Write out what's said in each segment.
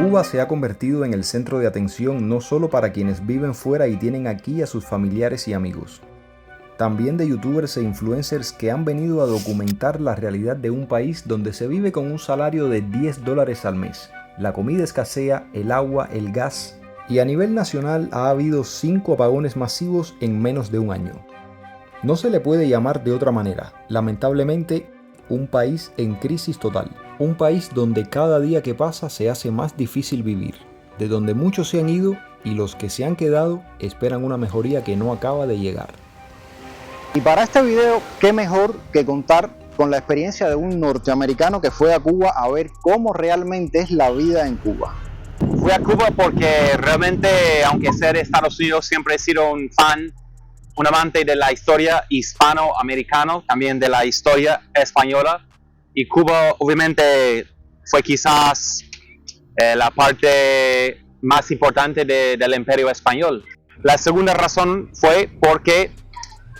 Cuba se ha convertido en el centro de atención no solo para quienes viven fuera y tienen aquí a sus familiares y amigos, también de youtubers e influencers que han venido a documentar la realidad de un país donde se vive con un salario de $10 al mes. La comida escasea, el agua, el gas, y a nivel nacional ha habido 5 apagones masivos en menos de un año. No se le puede llamar de otra manera, lamentablemente, un país en crisis total. Un país donde cada día que pasa se hace más difícil vivir, de donde muchos se han ido y los que se han quedado esperan una mejoría que no acaba de llegar. Y para este video, qué mejor que contar con la experiencia de un norteamericano que fue a Cuba a ver cómo realmente es la vida en Cuba. Fui a Cuba porque realmente, aunque sea de Estados Unidos, siempre he sido un fan, un amante de la historia hispanoamericana, también de la historia española. Y Cuba obviamente fue quizás la parte más importante del Imperio Español. La segunda razón fue porque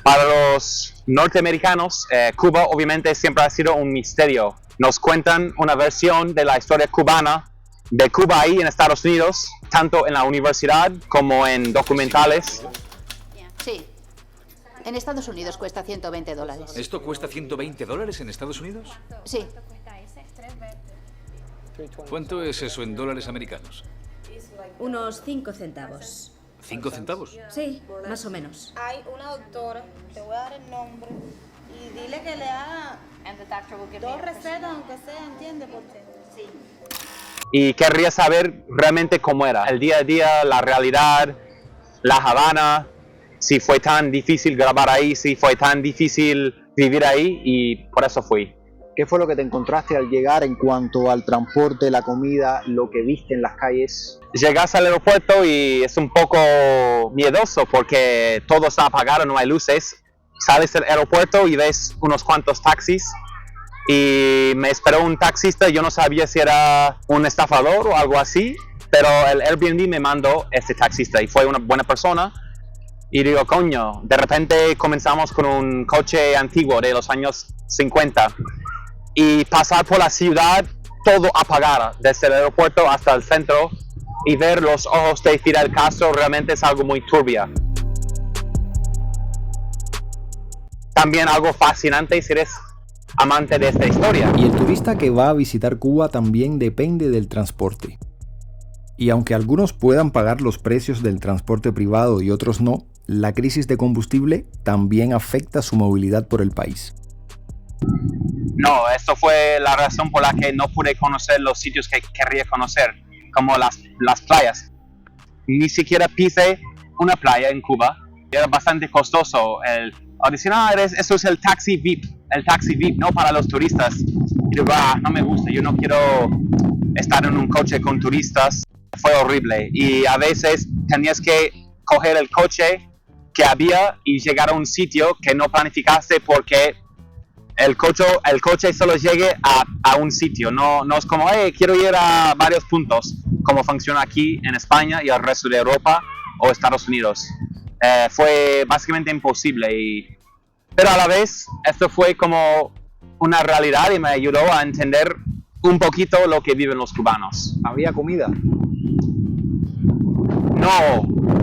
para los norteamericanos, Cuba obviamente siempre ha sido un misterio. Nos cuentan una versión de la historia cubana, de Cuba ahí en Estados Unidos, tanto en la universidad como en documentales. Sí. En Estados Unidos cuesta $120. ¿Esto cuesta $120 en Estados Unidos? Sí. ¿Cuánto es eso en dólares americanos? Unos 5 centavos. ¿5 centavos? Sí, más o menos. Hay una doctora, te voy a dar el nombre, y dile que le haga 2 recetas, aunque sea, ¿entiendes? Porque sí. Y querría saber realmente cómo era el día a día, la realidad, La Habana, si fue tan difícil grabar ahí, si fue tan difícil vivir ahí, y por eso fui. ¿Qué fue lo que te encontraste al llegar en cuanto al transporte, la comida, lo que viste en las calles? Llegas al aeropuerto y es un poco miedoso porque todo está apagado, no hay luces. Sales del aeropuerto y ves unos cuantos taxis y me esperó un taxista. Yo no sabía si era un estafador o algo así, pero el Airbnb me mandó este taxista y fue una buena persona. Y digo, coño, de repente comenzamos con un coche antiguo de los años 50 y pasar por la ciudad todo apagado, desde el aeropuerto hasta el centro, y ver los ojos de Fidel Castro realmente es algo muy turbio. También algo fascinante si eres amante de esta historia. Y el turista que va a visitar Cuba también depende del transporte. Y aunque algunos puedan pagar los precios del transporte privado y otros no, la crisis de combustible también afecta su movilidad por el país. No, esto fue la razón por la que no pude conocer los sitios que quería conocer, como las playas. Ni siquiera pisé una playa en Cuba. Era bastante costoso. Dicen, eso es el taxi VIP, no para los turistas. Y digo, no me gusta, yo no quiero estar en un coche con turistas. Fue horrible. Y a veces tenías que coger el coche que había y llegar a un sitio que no planificaste porque el coche solo llegue a un sitio, no es como, quiero ir a varios puntos, como funciona aquí en España y el resto de Europa o Estados Unidos. Fue básicamente imposible, pero a la vez esto fue como una realidad y me ayudó a entender un poquito lo que viven los cubanos. ¿Había comida?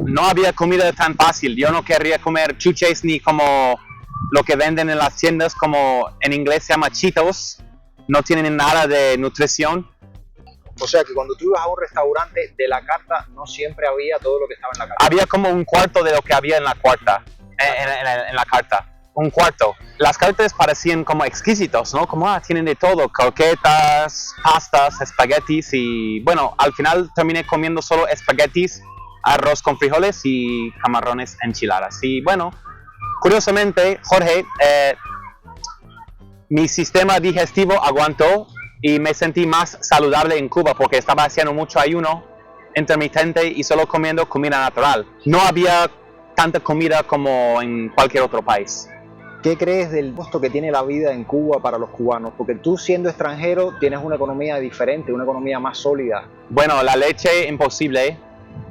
No había comida tan fácil. Yo no quería comer chuches ni como lo que venden en las tiendas, como en inglés se llama Cheetos. No tienen nada de nutrición. O sea que cuando tú ibas a un restaurante, de la carta no siempre había todo lo que estaba en la carta. Había como un cuarto de lo que había en la carta. En la carta. Un cuarto. Las cartas parecían como exquisitos, ¿no? Como tienen de todo, croquetas, pastas, espaguetis, y bueno, al final terminé comiendo solo espaguetis, arroz con frijoles y camarones enchiladas. Y bueno, curiosamente, Jorge, mi sistema digestivo aguantó y me sentí más saludable en Cuba porque estaba haciendo mucho ayuno intermitente y solo comiendo comida natural. No había tanta comida como en cualquier otro país. ¿Qué crees del costo que tiene la vida en Cuba para los cubanos? Porque tú, siendo extranjero, tienes una economía diferente, una economía más sólida. Bueno, la leche imposible,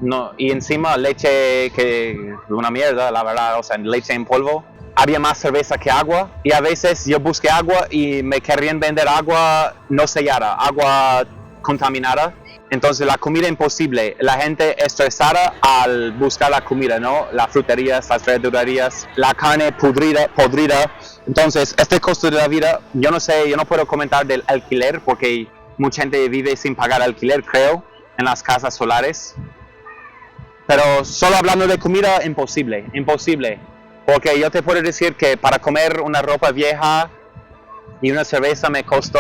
no, y encima leche que una mierda, la verdad, o sea, leche en polvo. Había más cerveza que agua, y a veces yo busqué agua y me querían vender agua no sellada, agua contaminada. Entonces la comida imposible, la gente estresada al buscar la comida, ¿no? Las fruterías, las verdurerías, la carne podrida. Entonces este costo de la vida, yo no sé, yo no puedo comentar del alquiler porque mucha gente vive sin pagar alquiler, creo, en las casas solares. Pero solo hablando de comida, imposible. Porque yo te puedo decir que para comer una ropa vieja y una cerveza me costó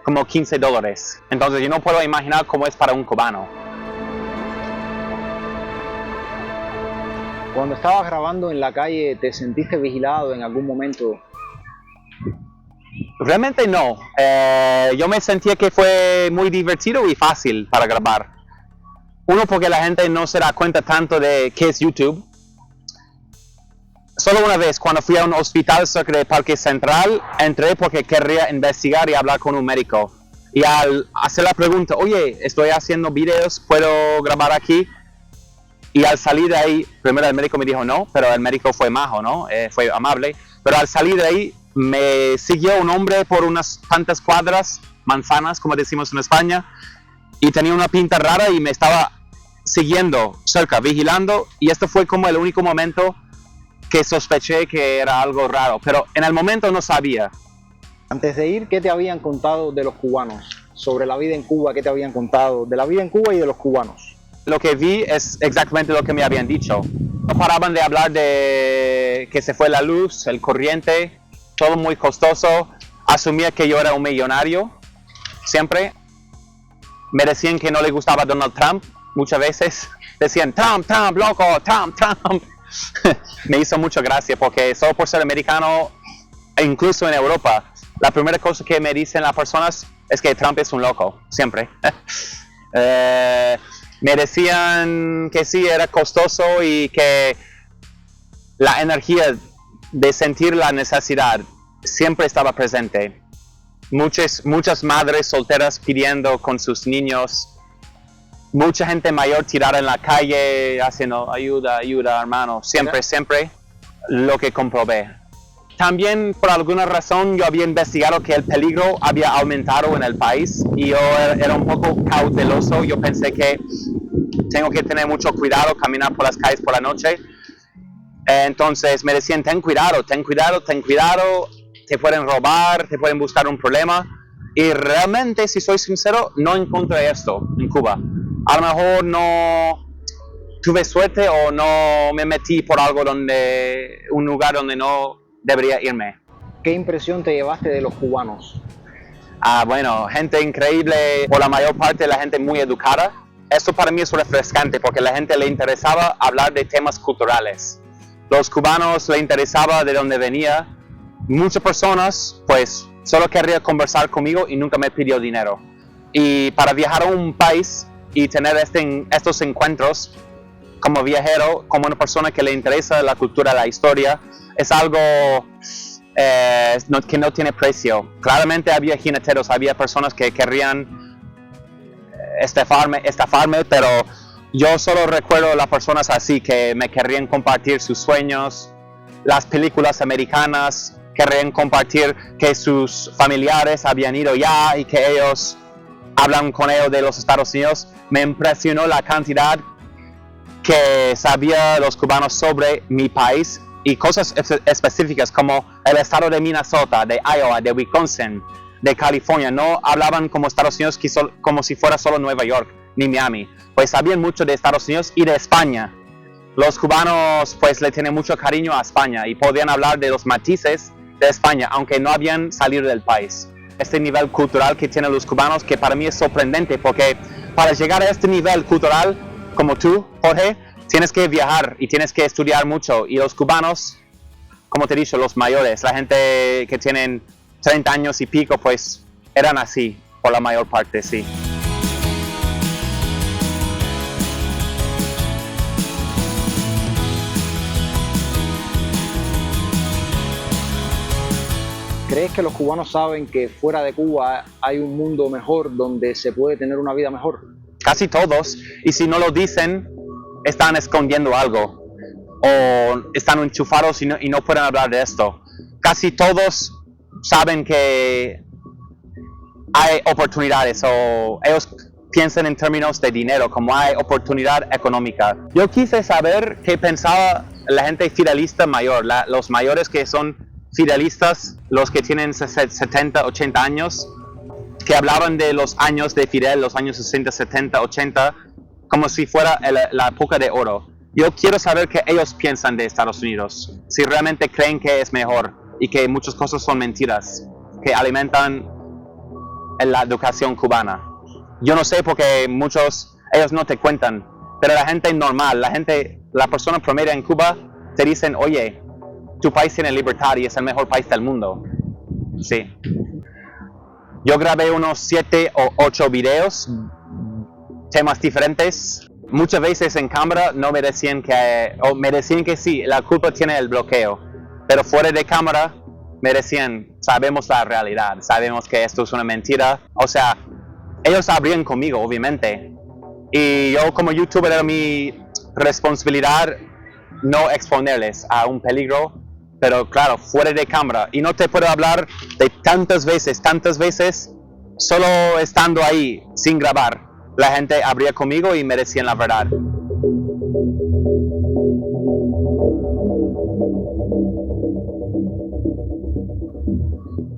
como $15. Entonces yo no puedo imaginar cómo es para un cubano. Cuando estabas grabando en la calle, ¿te sentiste vigilado en algún momento? Realmente no. Yo me sentía que fue muy divertido y fácil para grabar. Uno, porque la gente no se da cuenta tanto de qué es YouTube. Solo una vez, cuando fui a un hospital cerca del Parque Central, entré porque quería investigar y hablar con un médico. Y al hacer la pregunta, oye, estoy haciendo videos, ¿puedo grabar aquí? Y al salir de ahí, primero el médico me dijo no, pero el médico fue majo, ¿no? Fue amable. Pero al salir de ahí, me siguió un hombre por unas tantas cuadras, manzanas, como decimos en España, y tenía una pinta rara y me estaba siguiendo cerca, vigilando, y esto fue como el único momento que sospeché que era algo raro, pero en el momento no sabía. Antes de ir, ¿qué te habían contado de los cubanos? Sobre la vida en Cuba, ¿qué te habían contado de la vida en Cuba y de los cubanos? Lo que vi es exactamente lo que me habían dicho. No paraban de hablar de que se fue la luz, el corriente, todo muy costoso. Asumía que yo era un millonario, siempre. Me decían que no le gustaba Donald Trump, muchas veces. Decían, Trump, loco, Trump. Me hizo mucha gracia porque solo por ser americano, incluso en Europa, la primera cosa que me dicen las personas es que Trump es un loco, siempre. Me decían que sí, era costoso y que la energía de sentir la necesidad siempre estaba presente. Muchas madres solteras pidiendo con sus niños. Mucha gente mayor tirada en la calle, haciendo ayuda, hermano. Siempre lo que comprobé. También, por alguna razón, yo había investigado que el peligro había aumentado en el país y yo era un poco cauteloso. Yo pensé que tengo que tener mucho cuidado, caminar por las calles por la noche. Entonces me decían, ten cuidado, te pueden robar, te pueden buscar un problema. Y realmente, si soy sincero, no encontré esto en Cuba. A lo mejor no tuve suerte o no me metí por un lugar donde no debería irme. ¿Qué impresión te llevaste de los cubanos? Bueno, gente increíble, por la mayor parte la gente muy educada. Esto para mí es refrescante porque a la gente le interesaba hablar de temas culturales. Los cubanos le interesaba de dónde venía. Muchas personas pues solo querían conversar conmigo y nunca me pidió dinero. Y para viajar a un país y tener estos encuentros como viajero, como una persona que le interesa la cultura, la historia, es algo que no tiene precio. Claramente había jineteros, había personas que querían estafarme, pero yo solo recuerdo las personas así que me querían compartir sus sueños, las películas americanas, querían compartir que sus familiares habían ido ya y que ellos hablan con ellos de los Estados Unidos. Me impresionó la cantidad que sabía los cubanos sobre mi país y cosas específicas como el estado de Minnesota, de Iowa, de Wisconsin, de California. No hablaban como Estados Unidos como si fuera solo Nueva York ni Miami, pues sabían mucho de Estados Unidos y de España. Los cubanos pues le tienen mucho cariño a España y podían hablar de los matices de España, aunque no habían salido del país. Este nivel cultural que tienen los cubanos, que para mí es sorprendente, porque para llegar a este nivel cultural, como tú, Jorge, tienes que viajar y tienes que estudiar mucho. Y los cubanos, como te he dicho, los mayores, la gente que tienen 30 años y pico, pues eran así, por la mayor parte, sí. ¿Crees que los cubanos saben que fuera de Cuba hay un mundo mejor donde se puede tener una vida mejor? Casi todos, y si no lo dicen, están escondiendo algo o están enchufados y no pueden hablar de esto. Casi todos saben que hay oportunidades o ellos piensan en términos de dinero, como hay oportunidad económica. Yo quise saber qué pensaba la gente fidelista mayor, los mayores que son fidelistas, los que tienen 70, 80 años, que hablaban de los años de Fidel, los años 60, 70, 80, como si fuera la época de oro. Yo quiero saber qué ellos piensan de Estados Unidos, si realmente creen que es mejor y que muchas cosas son mentiras, que alimentan la educación cubana. Yo no sé porque ellos no te cuentan, pero la gente normal, la persona promedio en Cuba te dicen, oye, tu país tiene libertad y es el mejor país del mundo. Sí. Yo grabé unos 7 o 8 videos, temas diferentes. Muchas veces en cámara no me decían que sí, la culpa tiene el bloqueo. Pero fuera de cámara me decían, sabemos la realidad, sabemos que esto es una mentira. O sea, ellos habrían conmigo, obviamente. Y yo como youtuber era mi responsabilidad no exponerles a un peligro. Pero claro, fuera de cámara. Y no te puedo hablar de tantas veces, solo estando ahí, sin grabar. La gente habría conmigo y me decían la verdad.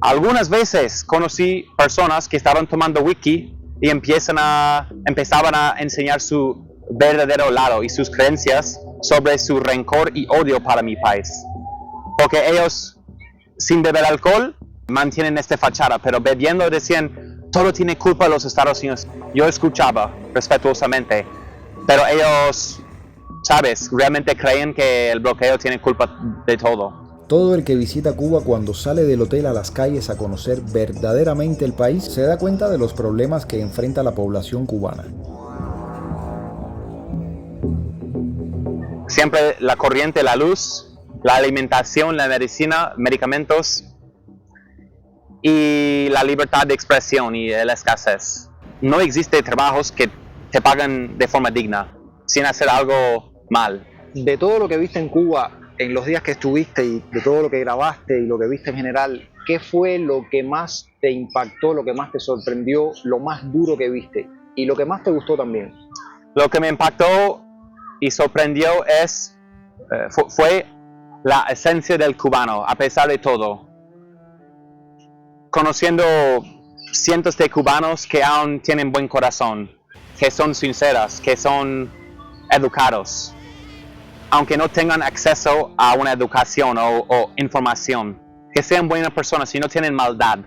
Algunas veces conocí personas que estaban tomando wiki y empezaban a enseñar su verdadero lado y sus creencias sobre su rencor y odio para mi país. Porque ellos, sin beber alcohol, mantienen esta fachada, pero bebiendo decían, todo tiene culpa de los Estados Unidos. Yo escuchaba respetuosamente, pero ellos, sabes, realmente creen que el bloqueo tiene culpa de todo. Todo el que visita Cuba cuando sale del hotel a las calles a conocer verdaderamente el país se da cuenta de los problemas que enfrenta la población cubana. Siempre la corriente, la luz, la alimentación, la medicina, medicamentos y la libertad de expresión y la escasez. No existe trabajos que te pagan de forma digna, sin hacer algo mal. De todo lo que viste en Cuba, en los días que estuviste y de todo lo que grabaste y lo que viste en general, ¿qué fue lo que más te impactó, lo que más te sorprendió, lo más duro que viste y lo que más te gustó también? Lo que me impactó y sorprendió fue la esencia del cubano, a pesar de todo. Conociendo cientos de cubanos que aún tienen buen corazón, que son sinceras, que son educados, aunque no tengan acceso a una educación o información, que sean buenas personas y no tienen maldad.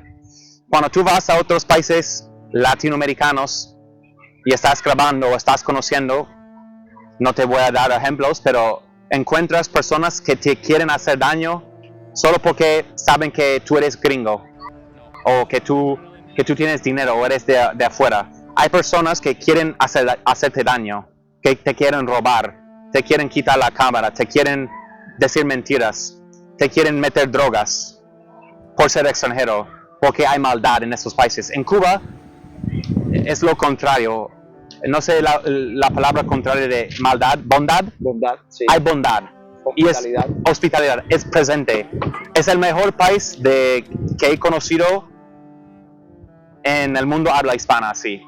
Cuando tú vas a otros países latinoamericanos y estás grabando o estás conociendo, no te voy a dar ejemplos, pero encuentras personas que te quieren hacer daño solo porque saben que tú eres gringo o que tú tienes dinero o eres de afuera. Hay personas que quieren hacerte daño, que te quieren robar, te quieren quitar la cámara, te quieren decir mentiras, te quieren meter drogas por ser extranjero, porque hay maldad en esos países. En Cuba es lo contrario. No sé la palabra contraria de maldad, bondad. Bondad, sí. Hay bondad. Hospitalidad. Y es hospitalidad, es presente. Es el mejor país que he conocido en el mundo habla hispana, sí.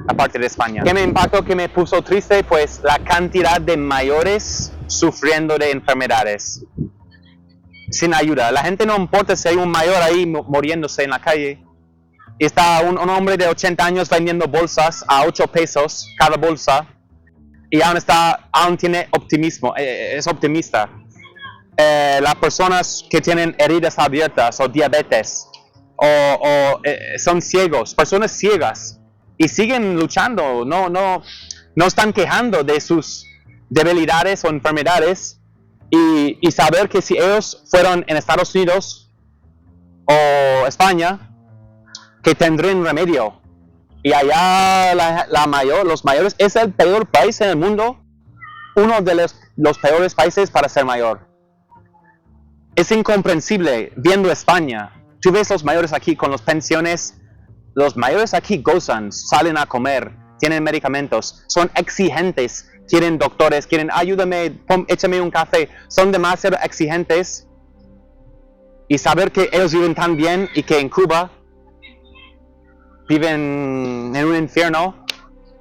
Aparte de España. ¿Qué me impactó, que me puso triste? Pues la cantidad de mayores sufriendo de enfermedades. Sin ayuda. La gente no importa si hay un mayor ahí muriéndose en la calle. Y está un hombre de 80 años vendiendo bolsas a 8 pesos cada bolsa. Y aún tiene optimismo, es optimista. Las personas que tienen heridas abiertas o diabetes o son ciegos, personas ciegas, y siguen luchando, no están quejando de sus debilidades o enfermedades, y saber que si ellos fueron en Estados Unidos o España, que tendrían remedio. Y allá los mayores es el peor país en el mundo, uno de los peores países para ser mayor. Es incomprensible viendo España. Tú ves los mayores aquí con las pensiones, los mayores aquí gozan, salen a comer, tienen medicamentos, son exigentes, quieren doctores, quieren ayúdame, échame un café, son demasiado exigentes. Y saber que ellos viven tan bien y que en Cuba viven en un infierno,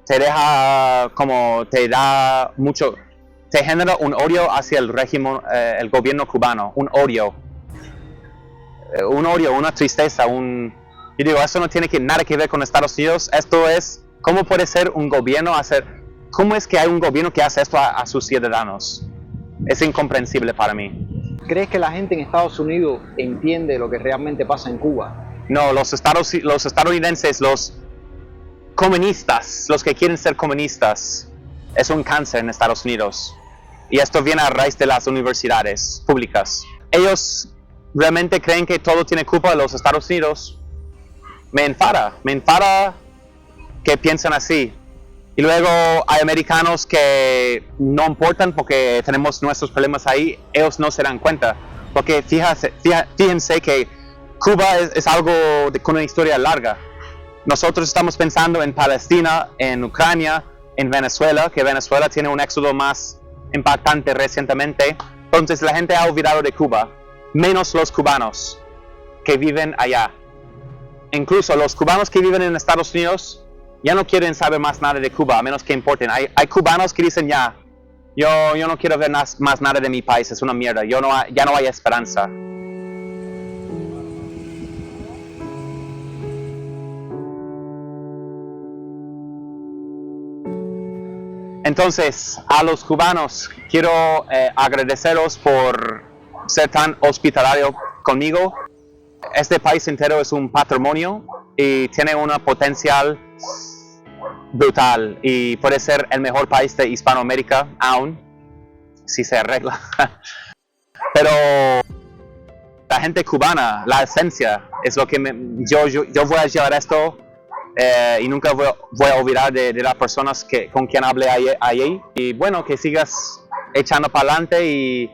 te deja como, te da mucho, te genera un odio hacia el régimen, el gobierno cubano, un odio, una tristeza, yo digo, eso no tiene nada que ver con Estados Unidos, esto es, ¿cómo puede ser un gobierno cómo es que hay un gobierno que hace esto a sus ciudadanos? Es incomprensible para mí. ¿Crees que la gente en Estados Unidos entiende lo que realmente pasa en Cuba? No, los estadounidenses, los comunistas, los que quieren ser comunistas, es un cáncer en Estados Unidos. Y esto viene a raíz de las universidades públicas. Ellos realmente creen que todo tiene culpa de los Estados Unidos. Me enfada que piensen así. Y luego hay americanos que no importan porque tenemos nuestros problemas ahí, ellos no se dan cuenta. Porque fíjense que Cuba es algo con una historia larga. Nosotros estamos pensando en Palestina, en Ucrania, en Venezuela, que Venezuela tiene un éxodo más impactante recientemente. Entonces la gente ha olvidado de Cuba, menos los cubanos que viven allá. Incluso los cubanos que viven en Estados Unidos ya no quieren saber más nada de Cuba, a menos que importen. Hay cubanos que dicen yo no quiero ver más nada de mi país, es una mierda, ya no hay esperanza. Entonces, a los cubanos, quiero agradeceros por ser tan hospitalario conmigo. Este país entero es un patrimonio y tiene una potencial brutal y puede ser el mejor país de Hispanoamérica aún, si se arregla. Pero la gente cubana, la esencia, es lo que yo voy a llevar esto. Y nunca voy a olvidar de las personas con quien hablé ayer. Y bueno, que sigas echando para adelante y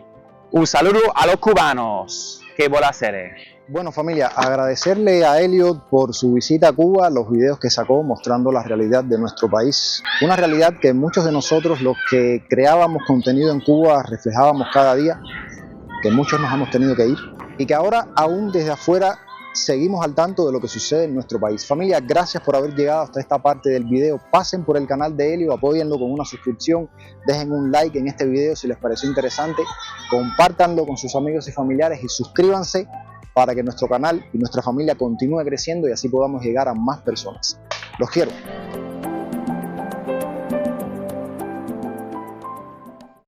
un saludo a los cubanos. ¿Qué voy a hacer? Bueno, familia, agradecerle a Elliot por su visita a Cuba, los videos que sacó mostrando la realidad de nuestro país. Una realidad que muchos de nosotros, los que creábamos contenido en Cuba, reflejábamos cada día, que muchos nos hemos tenido que ir y que ahora aún desde afuera seguimos al tanto de lo que sucede en nuestro país. Familia, gracias por haber llegado hasta esta parte del video. Pasen por el canal de Elliot, apóyenlo con una suscripción, dejen un like en este video si les pareció interesante, compártanlo con sus amigos y familiares y suscríbanse para que nuestro canal y nuestra familia continúe creciendo y así podamos llegar a más personas. Los quiero.